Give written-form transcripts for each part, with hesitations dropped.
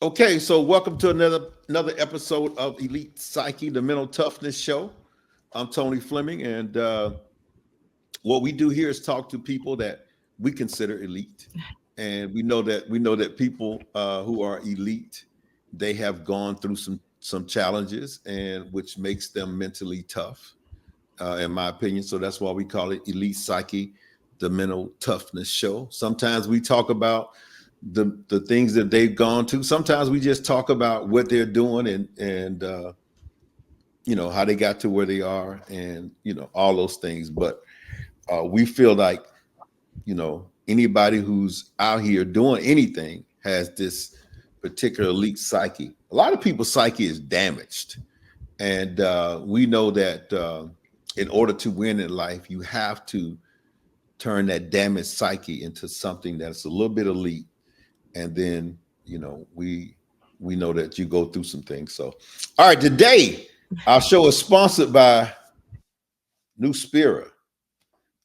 Okay, so welcome to another episode of Elite Psyche, the Mental Toughness Show. I'm Tony Fleming, and what we do here is talk to people that we consider elite, and we know that people who are elite, they have gone through some challenges, and which makes them mentally tough, in my opinion. So that's why we call it Elite Psyche, the Mental Toughness Show. Sometimes we talk about the things that they've gone to. Sometimes we just talk about what they're doing and how they got to where they are and all those things. But we feel like anybody who's out here doing anything has this particular elite psyche. A lot of people's psyche is damaged, and we know that in order to win in life, you have to turn that damaged psyche into something that's a little bit elite, and then we know that you go through some things. So, all right, today our show is sponsored by New Spira.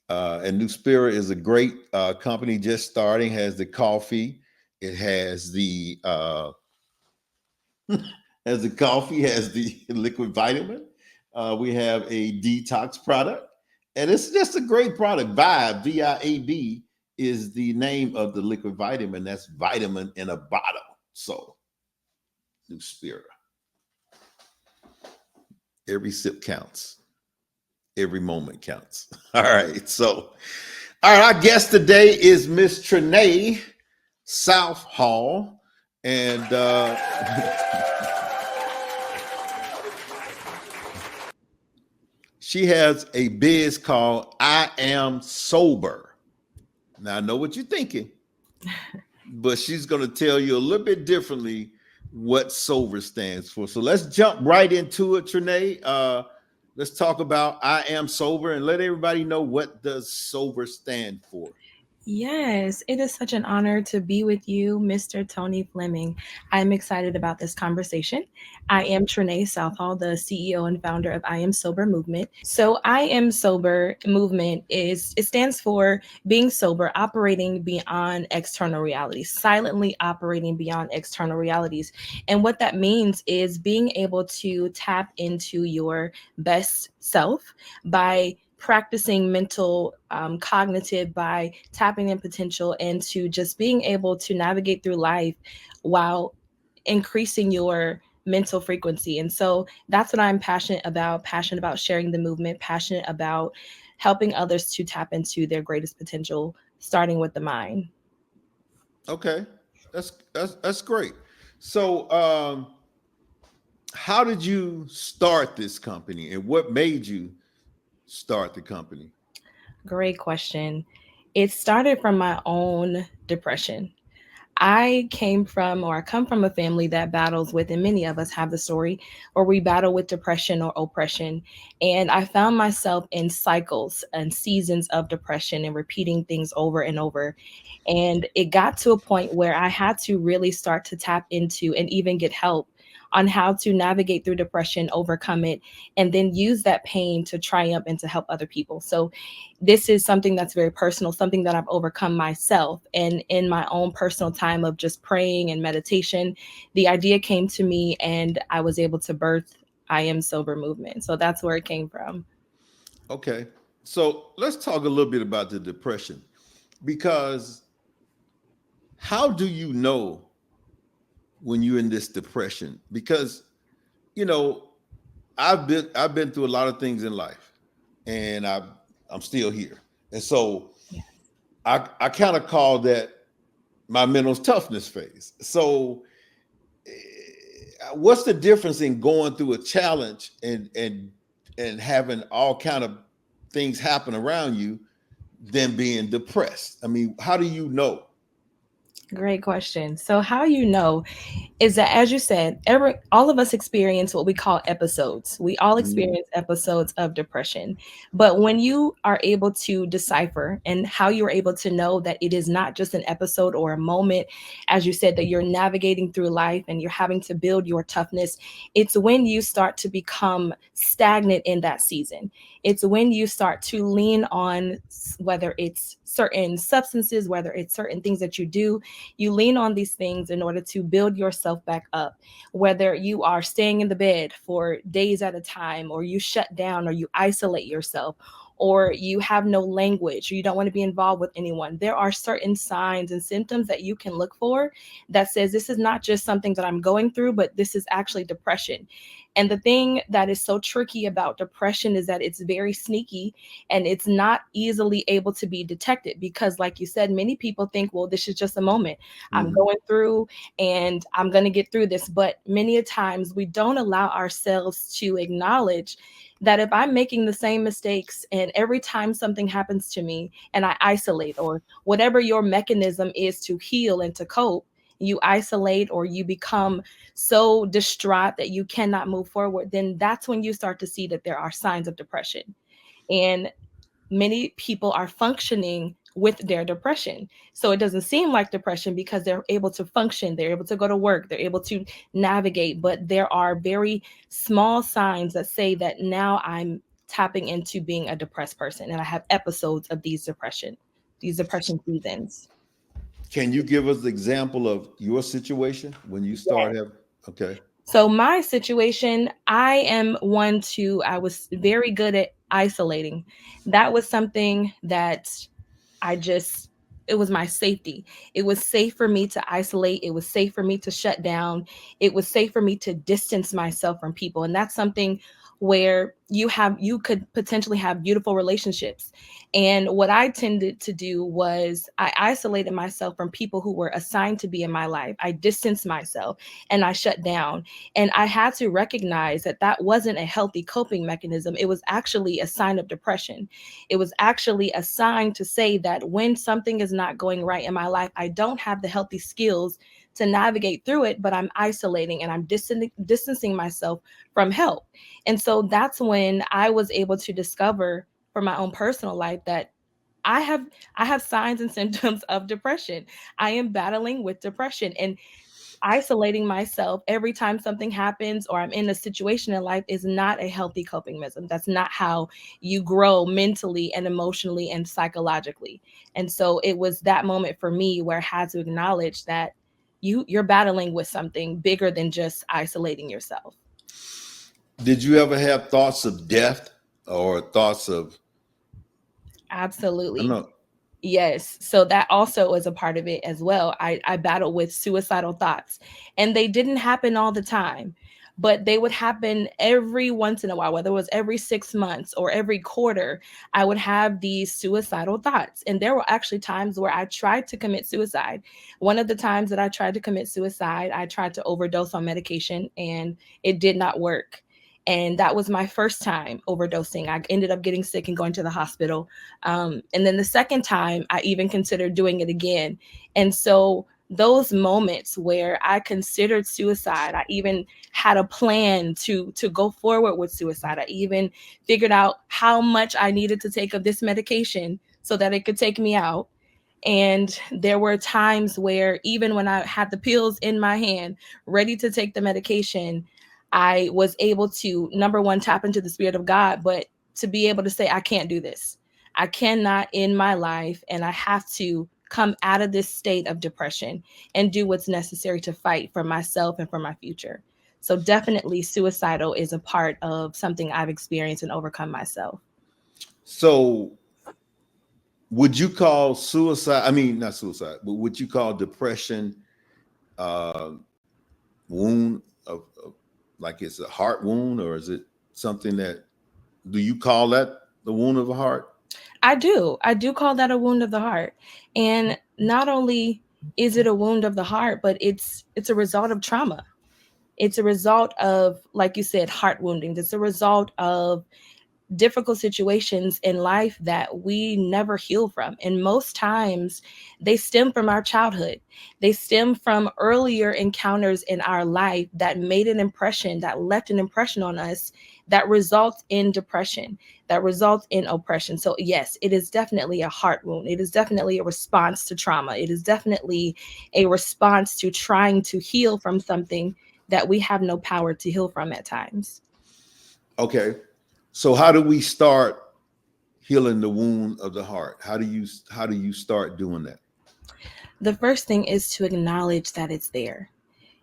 And New Spira is a great company just starting. Has the coffee, it has the has the coffee, has the liquid vitamin. We have a detox product, and it's just a great product. Vibe, VIAB, is the name of the liquid vitamin. That's vitamin in a bottle. So, New Spira. Every sip counts. Every moment counts. All right. So, all right. Our guest today is Miss Trinae Southall. And she has a biz called I Am Sober. Now, I know what you're thinking, but she's going to tell you a little bit differently what sober stands for. So let's jump right into it, Trinae. Let's talk about I Am Sober and let everybody know what does sober stand for. Yes, it is such an honor to be with you, Mr. Tony Fleming. I'm excited about this conversation. I am Trinae Southall, the CEO and founder of I Am Sober Movement. So, I Am Sober Movement it stands for being sober, operating beyond external realities, silently operating beyond external realities. And what that means is being able to tap into your best self by practicing mental cognitive by tapping in potential and to just being able to navigate through life while increasing your mental frequency. And so that's what I'm passionate about sharing the movement, passionate about helping others to tap into their greatest potential, starting with the mind. Okay. That's great. So how did you start this company and what made you start the company? Great question. It started from my own depression. I come from a family that battles with, and many of us have the story, or we battle with depression or oppression. And I found myself in cycles and seasons of depression and repeating things over and over. And it got to a point where I had to really start to tap into and even get help on how to navigate through depression, overcome it, and then use that pain to triumph and to help other people. So this is something that's very personal, something that I've overcome myself. And in my own personal time of just praying and meditation, the idea came to me and I was able to birth I Am Sober movement. So that's where it came from. Okay. So let's talk a little bit about the depression because how do you know when you're in this depression? Because, you know, I've been through a lot of things in life and I'm still here. And so Yeah. I kind of call that my mental toughness phase. So what's the difference in going through a challenge and having all kind of things happen around you than being depressed? I mean, how do you know? Great question. So, how you know is that, as you said, all of us experience what we call episodes. We all Mhm. experience episodes of depression. But when you are able to decipher and how you're able to know that it is not just an episode or a moment, as you said, that you're navigating through life and you're having to build your toughness, it's when you start to become stagnant in that season. It's when you start to lean on whether it's certain substances, whether it's certain things that you lean on these things in order to build yourself back up. Whether you are staying in the bed for days at a time, or you shut down, or you isolate yourself, or you have no language, or you don't want to be involved with anyone, there are certain signs and symptoms that you can look for that says this is not just something that I'm going through, but this is actually depression. And the thing that is so tricky about depression is that it's very sneaky and it's not easily able to be detected because, like you said, many people think, well, this is just a moment I'm Hmm. going through and I'm going to get through this. But many a times we don't allow ourselves to acknowledge that if I'm making the same mistakes and every time something happens to me and I isolate, or whatever your mechanism is to heal and to cope, you isolate or you become so distraught that you cannot move forward, then that's when you start to see that there are signs of depression. And many people are functioning with their depression. So it doesn't seem like depression because they're able to function, they're able to go to work, they're able to navigate. But there are very small signs that say that now I'm tapping into being a depressed person and I have episodes of these depression seasons. Can you give us the example of your situation when you start having? Okay. So my situation, I was very good at isolating. That was something that I just it was my safety. It was safe for me to isolate. It was safe for me to shut down. It was safe for me to distance myself from people. And that's something where you could potentially have beautiful relationships. And what I tended to do was I isolated myself from people who were assigned to be in my life. I distanced myself and I shut down. And I had to recognize that that wasn't a healthy coping mechanism. It was actually a sign of depression. It was actually a sign to say that when something is not going right in my life, I don't have the healthy skills to navigate through it, but I'm isolating and I'm distancing myself from help. And so that's when I was able to discover for my own personal life that I have I have signs and symptoms of depression. I am battling with depression, and isolating myself every time something happens or I'm in a situation in life is not a healthy coping mechanism. That's not how you grow mentally and emotionally and psychologically. And so it was that moment for me where I had to acknowledge that you're battling with something bigger than just isolating yourself. Did you ever have thoughts of death or thoughts of, I don't Absolutely. know? Yes. So that also is a part of it as well. I battled with suicidal thoughts, and they didn't happen all the time, but they would happen every once in a while, whether it was every 6 months or every quarter. I would have these suicidal thoughts. And there were actually times where I tried to commit suicide. One of the times that I tried to commit suicide, I tried to overdose on medication and it did not work. And that was my first time overdosing. I ended up getting sick and going to the hospital, and then the second time, I even considered doing it again. And so those moments where I considered suicide, I even had a plan to go forward with suicide. I even figured out how much I needed to take of this medication so that it could take me out. And there were times where, even when I had the pills in my hand, ready to take the medication, I was able to, number one, tap into the Spirit of God, but to be able to say, I can't do this. I cannot in my life, and I have to come out of this state of depression and do what's necessary to fight for myself and for my future. So, definitely, suicidal is a part of something I've experienced and overcome myself. So would you call suicide, I mean, not suicide, but would you call depression uh, wound of like it's a heart wound, or is it something that, do you call that the wound of the heart? I do. I do call that a wound of the heart. And not only is it a wound of the heart, but it's a result of trauma. It's a result of, like you said, heart wounding. It's a result of difficult situations in life that we never heal from. And most times they stem from our childhood. They stem from earlier encounters in our life that made an impression, that left an impression on us, that results in depression, that results in oppression. So, yes, it is definitely a heart wound. It is definitely a response to trauma. It is definitely a response to trying to heal from something that we have no power to heal from at times. Okay. So how do we start healing the wound of the heart? How do you start doing that? The first thing is to acknowledge that it's there.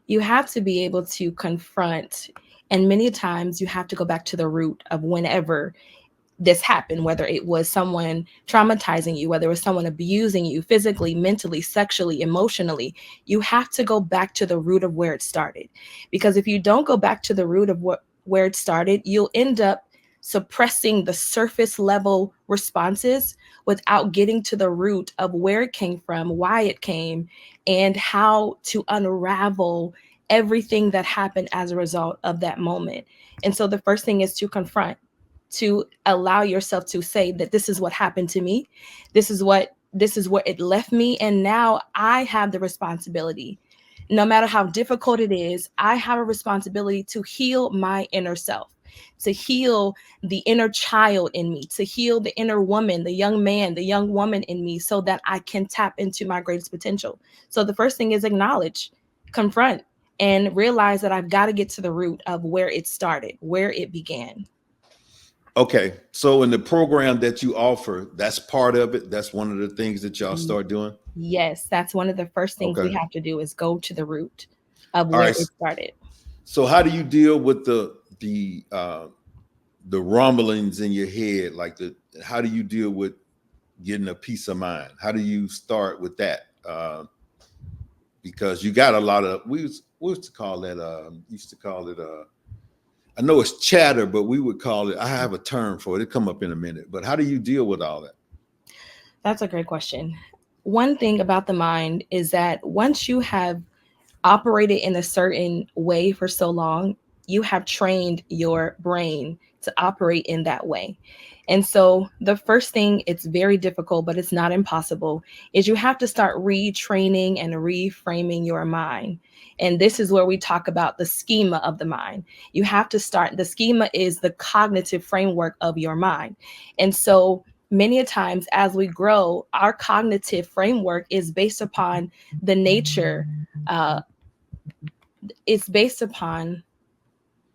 You have to be able to confront, and many times you have to go back to the root of whenever this happened, whether it was someone traumatizing you, whether it was someone abusing you physically, mentally, sexually, emotionally. You have to go back to the root of where it started. Because if you don't go back to the root of where it started, you'll end up suppressing the surface level responses without getting to the root of where it came from, why it came, and how to unravel everything that happened as a result of that moment. And so the first thing is to confront, to allow yourself to say that this is what happened to me, this is what it left me, and now I have the responsibility. No matter how difficult it is, I have a responsibility to heal my inner self, to heal the inner child in me, to heal the inner woman, the young man, the young woman in me, so that I can tap into my greatest potential. So the first thing is acknowledge, confront, and realize that I've got to get to the root of where it started, where it began. Okay. So in the program that you offer, that's part of it. That's one of the things that y'all Y- start doing. Yes, that's one of the first things we Okay. have to do is go to the root of All where right. it started. So how do you deal with the rumblings in your head? Like how do you deal with getting a peace of mind? How do you start with that? Because you got a lot of we used to call that used to call it I know it's chatter, but we would call it, I have a term for it. It'll come up in a minute. But how do you deal with all that? That's a great question. One thing about the mind is that once you have operated in a certain way for so long, you have trained your brain to operate in that way. And so, the first thing, it's very difficult, but it's not impossible, is you have to start retraining and reframing your mind. And this is where we talk about the schema of the mind. You have to start, the schema is the cognitive framework of your mind. And so, many a times as we grow, our cognitive framework is based upon the nature, uh, it's based upon,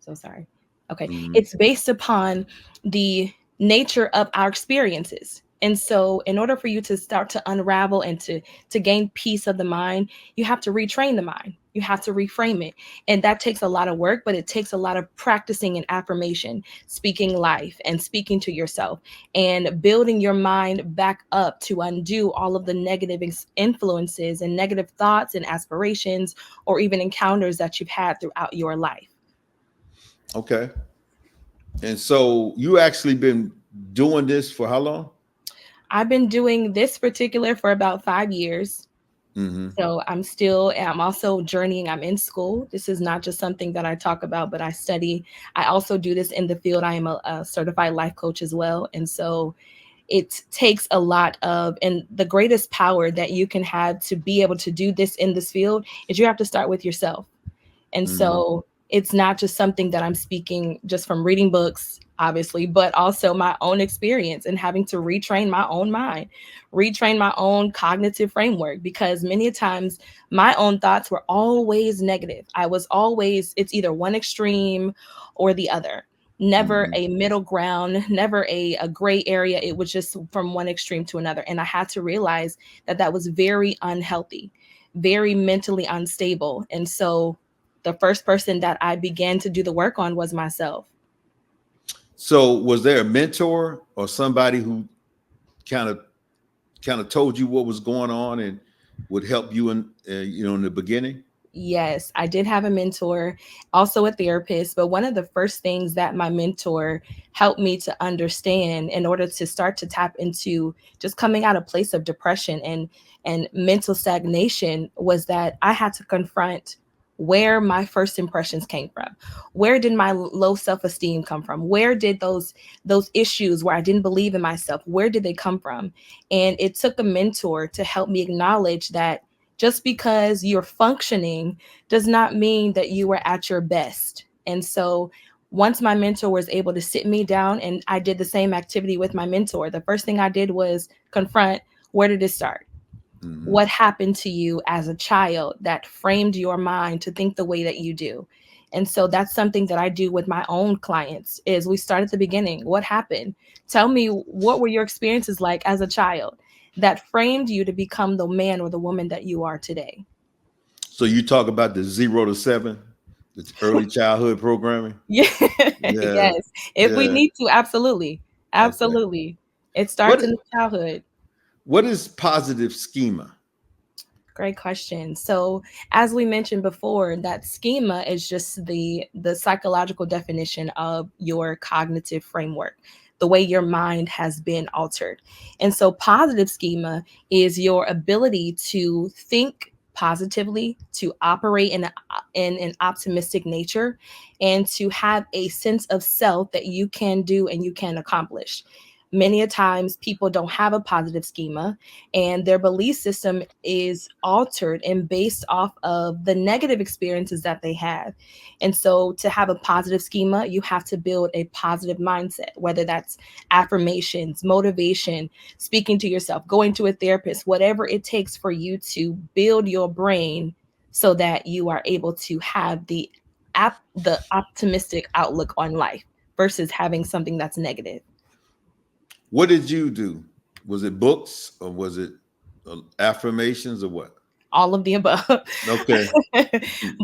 so sorry. Okay. Mm-hmm. It's based upon the nature of our experiences. And so in order for you to start to unravel and to gain peace of the mind, you have to retrain the mind. You have to reframe it. And that takes a lot of work, but it takes a lot of practicing and affirmation, speaking life and speaking to yourself and building your mind back up to undo all of the negative influences and negative thoughts and aspirations or even encounters that you've had throughout your life. Okay. And so you actually been doing this for how long? I've been doing this particular for about 5 years. Mm-hmm. So I'm also journeying. I'm in school. This is not just something that I talk about, but I study. I also do this in the field. I am a certified life coach as well. And so it takes a lot of, and the greatest power that you can have to be able to do this in this field is you have to start with yourself. And Mm-hmm. so it's not just something that I'm speaking just from reading books, obviously, but also my own experience and having to retrain my own mind, retrain my own cognitive framework, because many times my own thoughts were always negative. I was always, it's either one extreme or the other. Never Mm-hmm. a middle ground, never a gray area. It was just from one extreme to another. And I had to realize that that was very unhealthy, very mentally unstable. And so the first person that I began to do the work on was myself. So was there a mentor or somebody who kind of kind of told you what was going on and would help you in the beginning? Yes, I did have a mentor, also a therapist, but one of the first things that my mentor helped me to understand in order to start to tap into just coming out of place of depression and mental stagnation was that I had to confront where my first impressions came from. Where did my low self-esteem come from? Where did those issues where I didn't believe in myself, where did they come from? And it took a mentor to help me acknowledge that just because you're functioning does not mean that you were at your best. And so once my mentor was able to sit me down and I did the same activity with my mentor, the first thing I did was confront, where did it start? Mm-hmm. What happened to you as a child that framed your mind to think the way that you do? And so that's something that I do with my own clients is we start at the beginning. What happened? Tell me, what were your experiences like as a child that framed you to become the man or the woman that you are today? So you talk about the 0 to 7, the early childhood programming. Yeah. Yeah, Yes. If we yeah. need to, absolutely. Okay. Absolutely. It What starts in the childhood. what is positive schema? Great question. So, as we mentioned before, that schema is just the psychological definition of your cognitive framework, the way your mind has been altered. And so, positive schema is your ability to think positively, to operate in an optimistic nature, and to have a sense of self that you can do and you can accomplish. Many a times people don't have a positive schema and their belief system is altered and based off of the negative experiences that they have. And so to have a positive schema, you have to build a positive mindset, whether that's affirmations, motivation, speaking to yourself, going to a therapist, whatever it takes for you to build your brain so that you are able to have the optimistic outlook on life versus having something that's negative. What did you do? Was it books or was it affirmations or what? All of the above. Okay.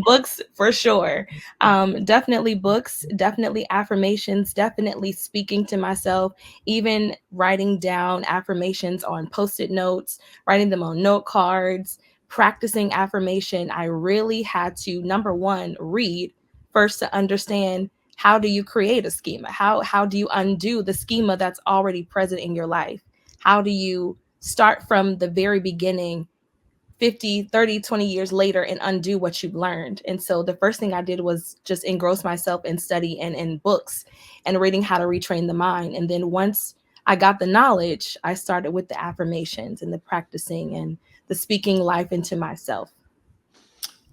Books for sure. Definitely books, definitely affirmations, definitely speaking to myself, even writing down affirmations on post-it notes, writing them on note cards, practicing affirmation. I really had to, number one, read first to understand how do you create a schema? How do you undo the schema that's already present in your life? How do you start from the very beginning 50, 30, 20 years later and undo what you've learned? And so the first thing I did was just engross myself in study and in books and reading how to retrain the mind. And then once I got the knowledge, I started with the affirmations and the practicing and the speaking life into myself.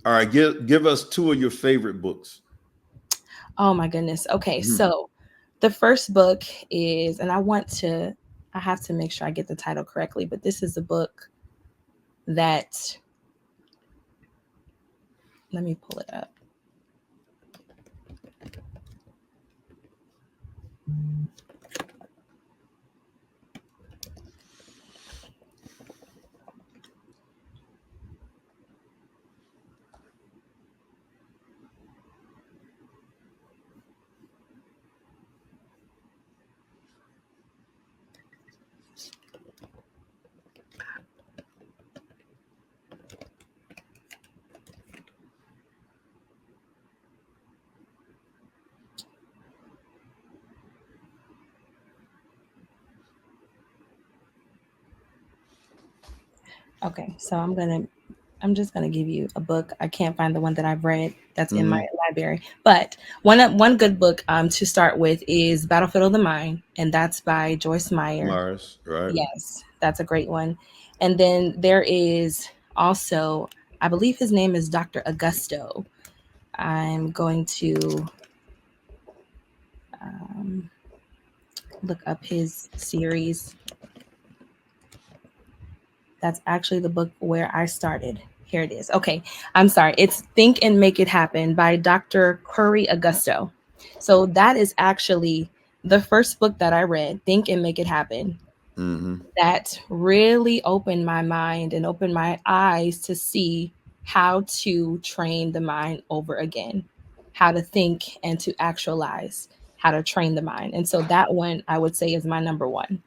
All right, give us two of your favorite books. Oh my goodness. Okay, Mhm. so the first book is, and I have to make sure I get the title correctly, but this is a book that, let me pull it up. Okay, so I'm just gonna give you a book. I can't find the one that I've read that's in my Hmm. library, but one good book to start with is Battlefield of the Mind, and that's by Joyce Meyer. Mars, right? Yes, that's a great one. And then there is also, I believe his name is Dr. Augusto. I'm going to um, look up his series. That's actually the book where I started. Here it is. Okay, I'm sorry. It's Think and Make It Happen by Dr. Curry Augusto. So that is actually the first book that I read, Think and Make It Happen, Hmm. that really opened my mind and opened my eyes to see how to train the mind over again, how to think and to actualize, how to train the mind. And so that one I would say is my number one.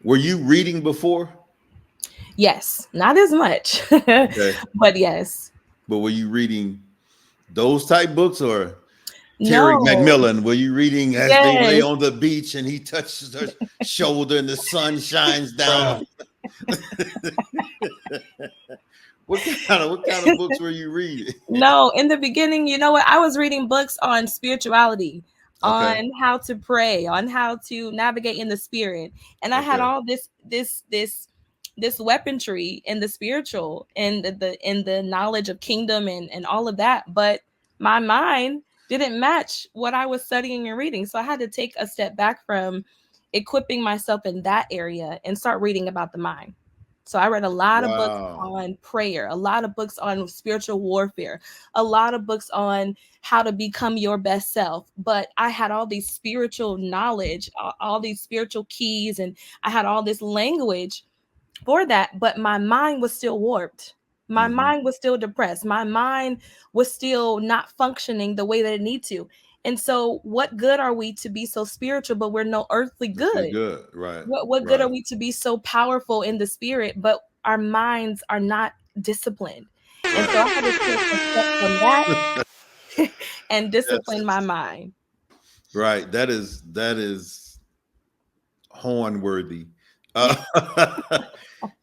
Were you reading before? Yes, not as much, Okay, but yes. but were you reading those type books or Terry No, McMillan? Were you reading as they lay yes. on the beach and he touches her shoulder and the sun shines down? What kind of books were you reading? No, in the beginning, you know what? I was reading books on spirituality, Okay, on how to pray, on how to navigate in the spirit. And I had okay. all this weaponry in the spiritual and the knowledge of kingdom and all of that, but my mind didn't match what I was studying and reading. So I had to take a step back from equipping myself in that area and start reading about the mind, So I read a lot of books Wow. on prayer, a lot of books on spiritual warfare, a lot of books on how to become your best self. But I had all these spiritual knowledge, all these spiritual keys, and I had all this language for that, but my mind was still warped. My Hmm. mind was still depressed. My mind was still not functioning the way that it need to. And so what good are we to be so spiritual but we're no earthly Okay, good? good. Right. What good are Right. we to be so powerful in the spirit but our minds are not disciplined? And so I Right. had to take a step from that and discipline my Yes. mind. Right. That is horn worthy. Uh,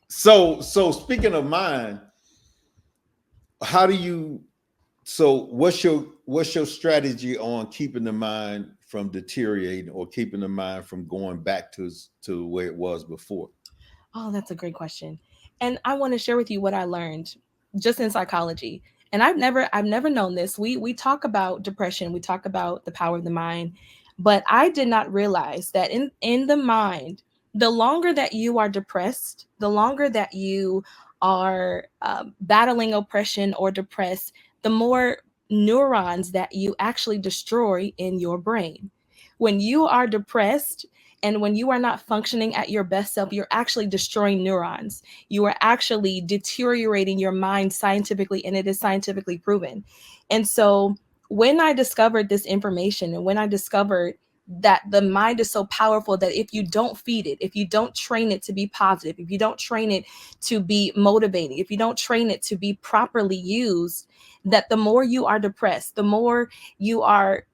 so speaking of mind, how do you so what's your strategy on keeping the mind from deteriorating or keeping the mind from going back to where it was before? Oh, that's a great question. And I want to share with you what I learned just in psychology. And I've never known this. We talk about depression, we talk about the power of the mind, but I did not realize that in the mind, the longer that you are depressed, the longer that you are battling oppression or depressed, the more neurons that you actually destroy in your brain. When you are depressed, and when you are not functioning at your best self, you're actually destroying neurons. You are actually deteriorating your mind scientifically, and it is scientifically proven. And so, when I discovered this information and when I discovered that the mind is so powerful that if you don't feed it, if you don't train it to be positive, if you don't train it to be motivating, if you don't train it to be properly used, that the more you are depressed, the more you are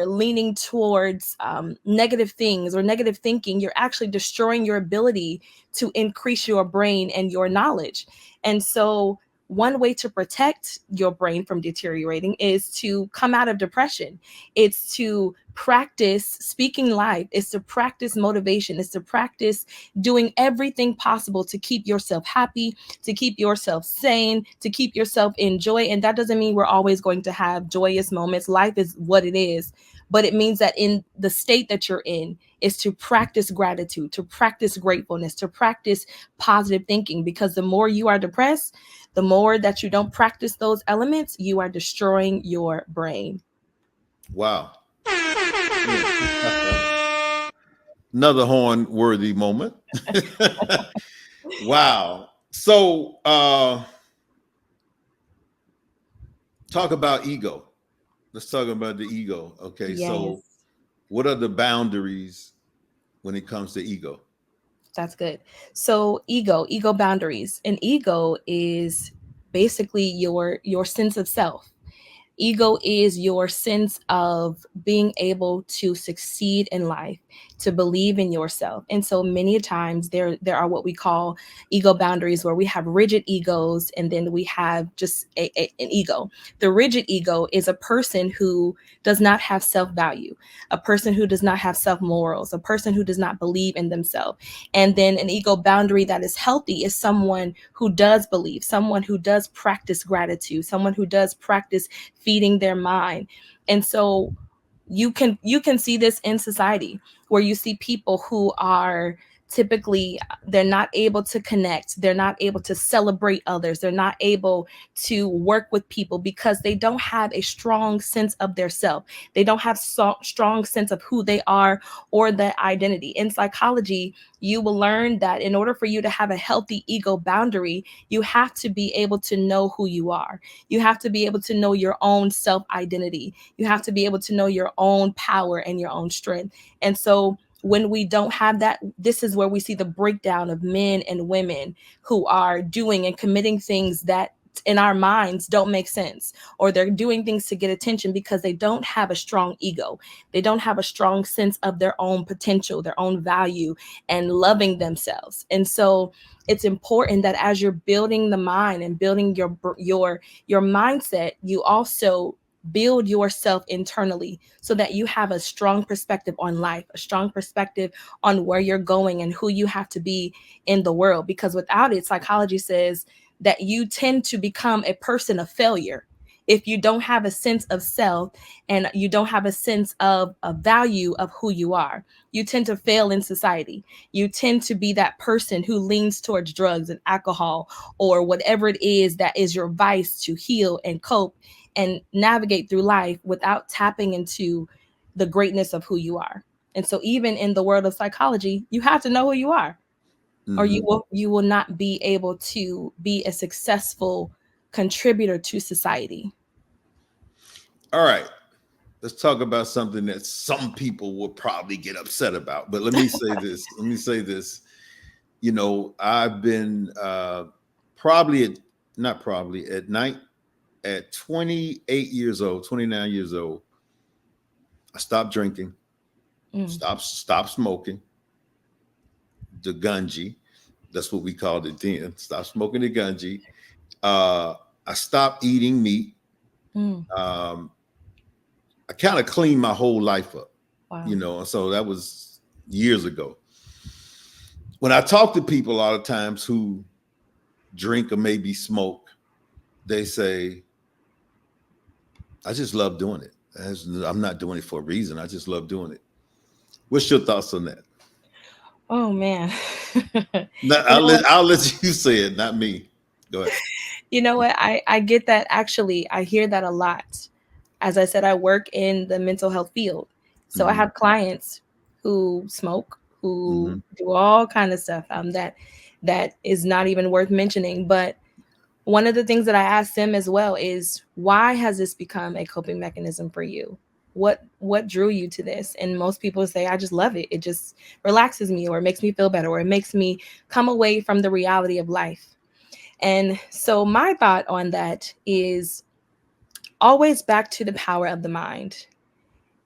leaning towards negative things or negative thinking, you're actually destroying your ability to increase your brain and your knowledge. And so one way to protect your brain from deteriorating is to come out of depression. It's to practice speaking life. It's to practice motivation. It's to practice doing everything possible to keep yourself happy, to keep yourself sane, to keep yourself in joy. And that doesn't mean we're always going to have joyous moments. Life is what it is. But it means that in the state that you're in is to practice gratitude, to practice gratefulness, to practice positive thinking. Because the more you are depressed, the more that you don't practice those elements, you are destroying your brain. Wow. Another horn worthy moment. Wow. So talk about ego. Let's talk about the ego. Okay. Yes. So what are the boundaries when it comes to ego? That's good. So ego boundaries. And ego is basically your sense of self. Ego is your sense of being able to succeed in life, to believe in yourself. And so many times there are what we call ego boundaries, where we have rigid egos and then we have just an ego. The rigid ego is a person who does not have self-value, a person who does not have self-morals, a person who does not believe in themselves. And then an ego boundary that is healthy is someone who does believe, someone who does practice gratitude, someone who does practice feeding their mind. And so you can see this in society, where you see people who are typically, they're not able to connect, they're not able to celebrate others, they're not able to work with people because they don't have a strong sense of their self. They don't have strong sense of who they are or their identity. In psychology, you will learn that in order for you to have a healthy ego boundary, you have to be able to know who you are. You have to be able to know your own self identity. You have to be able to know your own power and your own strength. And so when we don't have that, this is where we see the breakdown of men and women who are doing and committing things that in our minds don't make sense, or they're doing things to get attention because they don't have a strong ego. They don't have a strong sense of their own potential, their own value, and loving themselves. And so it's important that as you're building the mind and building your mindset, you also build yourself internally so that you have a strong perspective on life, a strong perspective on where you're going and who you have to be in the world. Because without it, psychology says that you tend to become a person of failure. if you don't have a sense of self and you don't have a sense of a value of who you are, you tend to fail in society. You tend to be that person who leans towards drugs and alcohol or whatever it is that is your vice to heal and cope and navigate through life without tapping into the greatness of who you are. And so even in the world of psychology, you have to know who you are, or Hmm. you will not be able to be a successful contributor to society. All right. Let's talk about something that some people will probably get upset about. But let me say this. Let me say this. You know, I've been probably at, not probably, at night at 28 years old, 29 years old, I stopped drinking, Mm, stopped smoking the gunji. That's what we called it then. Stop smoking the gunji. I stopped eating meat. mm, Um, I kind of cleaned my whole life up, wow. you know, and so that was years ago. When I talk to people a lot of times who drink or maybe smoke, they say, I just love doing it. I'm not doing it for a reason. I just love doing it. What's your thoughts on that? Oh man. No, You know what? I'll let you say it, not me. Go ahead. You know what? I get that. Actually, I hear that a lot. As I said, I work in the mental health field. So I Hmm. have clients who smoke, who Hmm. do all kind of stuff that is not even worth mentioning. But one of the things that I ask them as well is, why has this become a coping mechanism for you? What drew you to this? And most people say, I just love it. It just relaxes me, or it makes me feel better, or it makes me come away from the reality of life. And so my thought on that is always back to the power of the mind.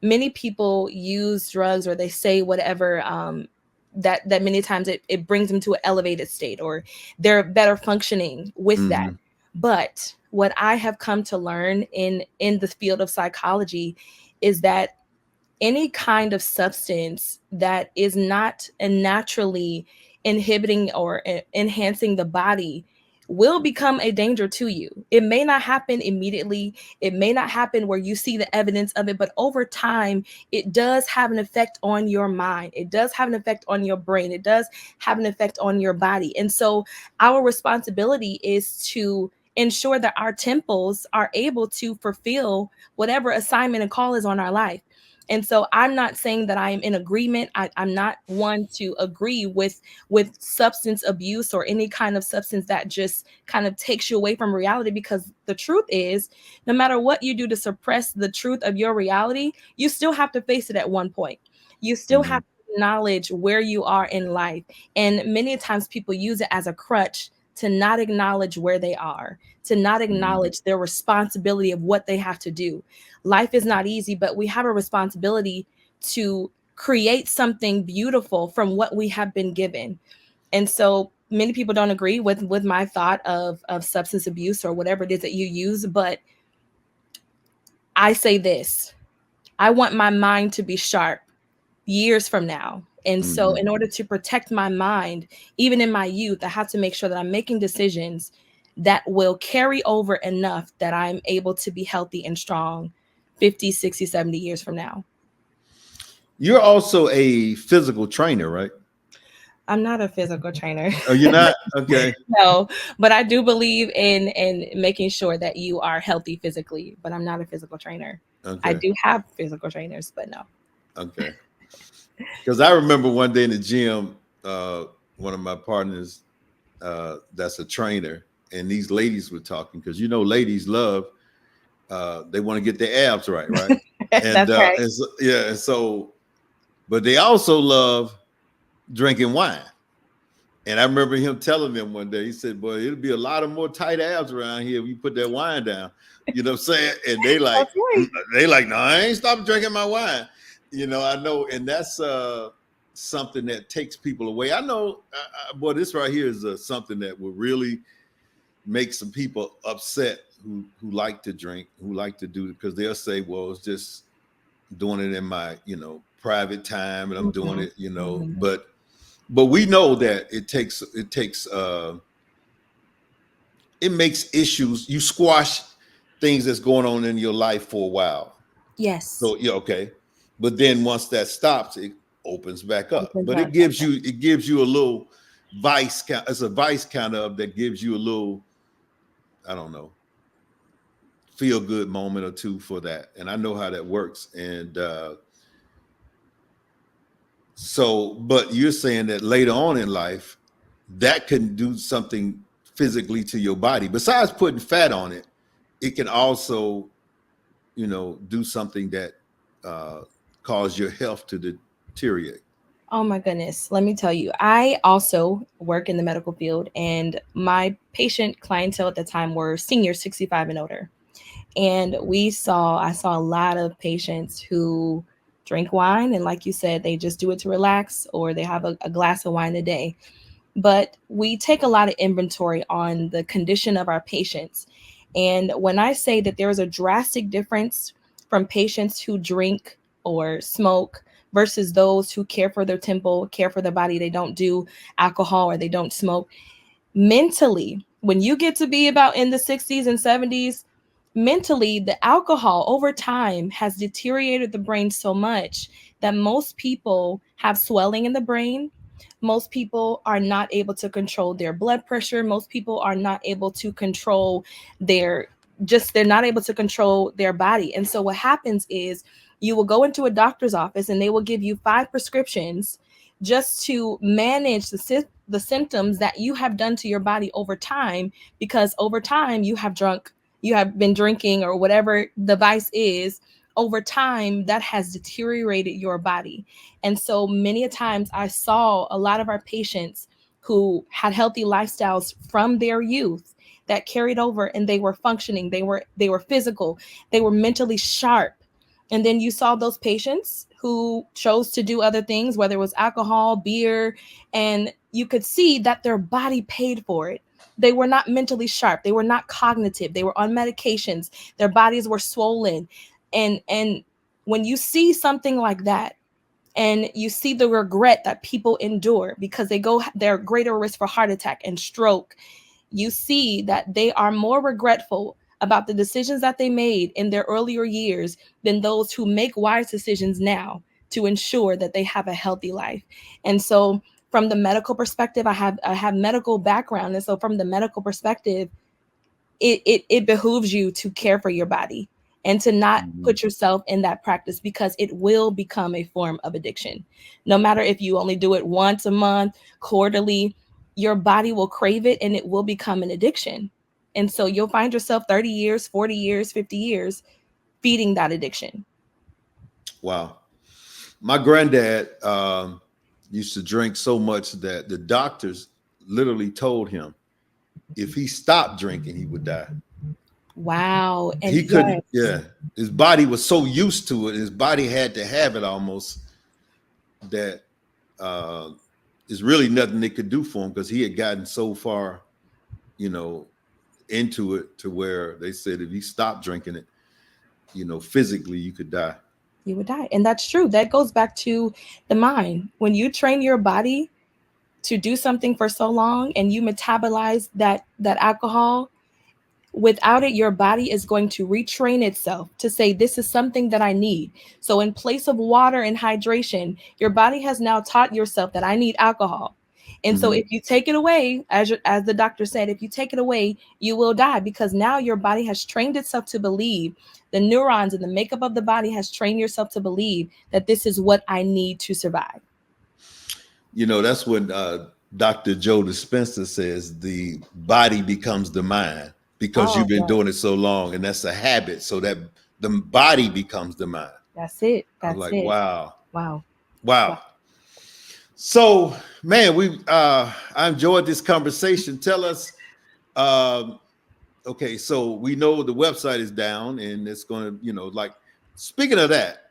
Many people use drugs, or they say whatever, that many times it brings them to an elevated state, or they're better functioning with that. Hmm. But what I have come to learn in the field of psychology is that any kind of substance that is not naturally inhibiting or enhancing the body will become a danger to you. It may not happen immediately. It may not happen where you see the evidence of it, but over time, it does have an effect on your mind. It does have an effect on your brain. It does have an effect on your body. And so, our responsibility is to ensure that our temples are able to fulfill whatever assignment and call is on our life. And so I'm not saying that I am in agreement. I'm not one to agree with substance abuse or any kind of substance that just kind of takes you away from reality, because the truth is, no matter what you do to suppress the truth of your reality, you still have to face it at one point. You still Hmm. have to acknowledge where you are in life. And many times people use it as a crutch to not acknowledge where they are, to not Hmm. acknowledge their responsibility of what they have to do. Life is not easy, but we have a responsibility to create something beautiful from what we have been given. And so many people don't agree with my thought of substance abuse or whatever it is that you use, but I say this: I want my mind to be sharp years from now. And so, Hmm. in order to protect my mind, even in my youth, I have to make sure that I'm making decisions that will carry over enough that I'm able to be healthy and strong 50, 60, 70 years from now. You're also a physical trainer, right? I'm not a physical trainer. Oh, you're not? Okay. No, but I do believe in making sure that you are healthy physically, but I'm not a physical trainer. I Okay. do have physical trainers, but no. Okay. Because I remember one day in the gym, uh, one of my partners that's a trainer, and these ladies were talking because you know ladies love they want to get their abs right, right? That's right. And so, yeah, and so but they also love drinking wine. And I remember him telling them one day, he said, "Boy, it'll be a lot of more tight abs around here if you put that wine down." You know what I'm saying? And That's right. they like, no, I ain't stopped drinking my wine. You know, I know, and that's something that takes people away. I know, boy, this right here is something that will really make some people upset who like to drink, who like to do it, because they'll say, "Well, it's just doing it in my private time, and I'm doing Mhm, it, mhm. but we know that it makes issues. You squash. things that's going on in your life for a while. Yes. So yeah, okay. But then once that stops, it opens back up. Opens But back up. it gives you a little vice count. It's a vice kind of that gives you a little, I don't know, feel good moment or two for that. And I know how that works. And so, but you're saying that later on in life, that can do something physically to your body. Besides putting fat on it, it can also, do something that uh, cause your health to deteriorate. Oh my goodness. Let me tell you, I also work in the medical field, and my patient clientele at the time were seniors 65 and older. And I saw a lot of patients who drink wine. And like you said, they just do it to relax, or they have a glass of wine a day. But we take a lot of inventory on the condition of our patients. And when I say that there is a drastic difference from patients who drink or smoke versus those who care for their temple, care for their body, they don't do alcohol or they don't smoke, mentally, when you get to be about in the 60s and 70s, mentally, the alcohol over time has deteriorated the brain so much that most people have swelling in the brain. Most people are not able to control their blood pressure. Most people are not able to control their they're not able to control their body. And so what happens is you will go into a doctor's office and they will give you 5 prescriptions just to manage the symptoms that you have done to your body over time, because over time you have been drinking or whatever the vice is. Over time that has deteriorated your body. And so many a times I saw a lot of our patients who had healthy lifestyles from their youth that carried over, and they were functioning, they were physical, they were mentally sharp. And then you saw those patients who chose to do other things, whether it was alcohol, beer, and you could see that their body paid for it. They were not mentally sharp, they were not cognitive, they were on medications, their bodies were swollen. And when you see something like that, and you see the regret that people endure because they're greater risk for heart attack and stroke, you see that they are more regretful about the decisions that they made in their earlier years than those who make wise decisions now to ensure that they have a healthy life. And so from the medical perspective, I have medical background, and so from the medical perspective, it behooves you to care for your body and to not Mhm. put yourself in that practice, because it will become a form of addiction. No matter if you only do it once a month, quarterly, your body will crave it and it will become an addiction. And so you'll find yourself 30 years, 40 years, 50 years feeding that addiction. Wow. My granddad used to drink so much that the doctors literally told him if he stopped drinking, he would die. Wow. And He couldn't, yes, yeah. His body was so used to it, his body had to have it almost, that uh, there's really nothing they could do for him because he had gotten so far, you know, into it to where they said if you stop drinking it, physically you could die. you would die. And that's true. That goes back to the mind. When you train your body to do something for so long and you metabolize that alcohol, without it your body is going to retrain itself to say this is something that I need. So in place of water and hydration, your body has now taught yourself that I need alcohol. And so Mm-hmm. if you take it away, as the doctor said, if you take it away, you will die, because now your body has trained itself to believe, the neurons and the makeup of the body has trained yourself to believe that this is what I need to survive. That's when Dr. Joe Dispenza says the body becomes the mind because Oh you've been yes, doing it so long, and that's a habit. So that the body becomes the mind. that's it, I was that's like, it. wow, Wow. Wow. wow. So, man, I enjoyed this conversation. Tell us, um, okay, so we know the website is down, and it's going to, like, speaking of that,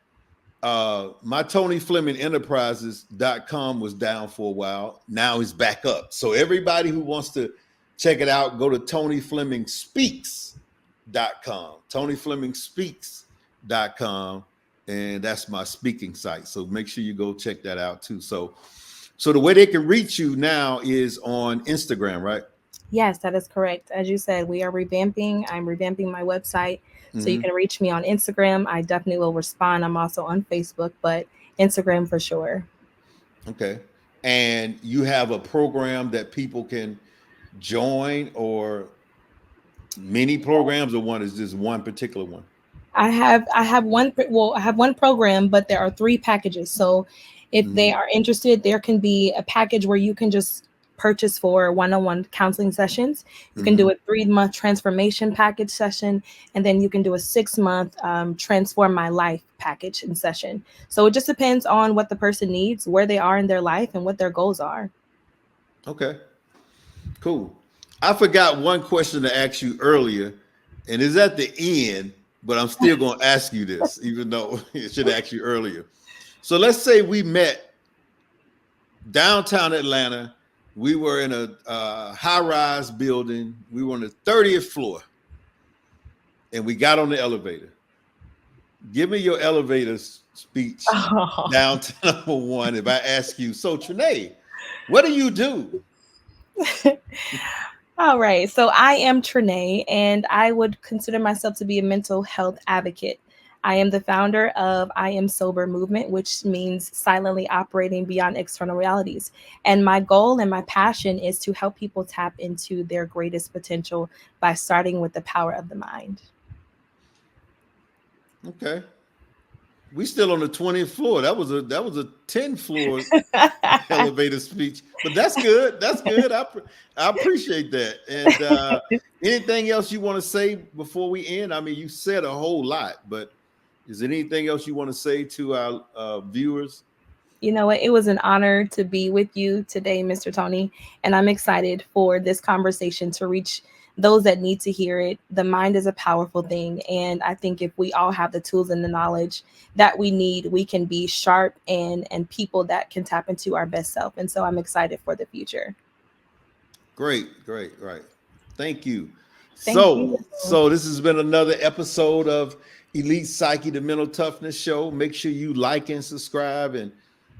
my Tony Fleming Enterprises.com was down for a while. Now it's back up. So everybody who wants to check it out, go to Tony Fleming Speaks.com. Tony Fleming Speaks.com. And that's my speaking site. So make sure you go check that out too. So the way they can reach you now is on Instagram, right? Yes, that is correct. As you said, we are revamping. I'm revamping my website. So you Hmm. can reach me on Instagram. I definitely will respond. I'm also on Facebook, but Instagram for sure. Okay. And you have a program that people can join, or many programs, or one is just one particular one? I have I have one program, but there are three packages. So if they Hmm. are interested, there can be a package where you can just purchase for one-on-one counseling sessions. You can do Hmm. a 3-month transformation package session, and then you can do a 6-month transform my life package and session. So it just depends on what the person needs, where they are in their life, and what their goals are. Okay. Cool. I forgot one question to ask you earlier, and it's at the end, but I'm still going to ask you this, even though it should ask you earlier. So let's say we met downtown Atlanta. We were in a high-rise building. We were on the 30th floor, and we got on the elevator. Give me your elevator speech down to number one. If I ask you, so Trinae, what do you do? All right. So I am Trinae, and I would consider myself to be a mental health advocate. I am the founder of I Am Sober Movement, which means silently operating beyond external realities. And my goal and my passion is to help people tap into their greatest potential by starting with the power of the mind. Okay. We still on the 20th floor. That was a 10 floor elevator speech, but that's good. That's good. I appreciate that. And anything else you want to say before we end? I mean, you said a whole lot, but is there anything else you want to say to our viewers? You know what? It was an honor to be with you today, Mr. Tony. And I'm excited for this conversation to reach those that need to hear it. The mind is a powerful thing. And I think if we all have the tools and the knowledge that we need, we can be sharp and people that can tap into our best self. And so I'm excited for the future. Great, great, right. Thank you. Thank you. So this has been another episode of Elite Psyche, the Mental Toughness Show. Make sure you like and subscribe. And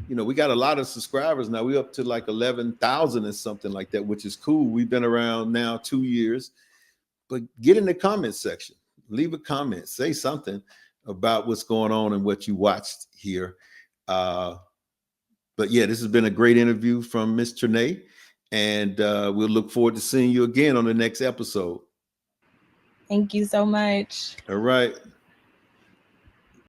we got a lot of subscribers now. We're up to like 11,000 and something like that, which is cool. We've been around now 2 years. But get in the comment section, leave a comment, say something about what's going on and what you watched here. Uh, but yeah, this has been a great interview from Miss Trinae, and we'll look forward to seeing you again on the next episode. Thank you so much. All right.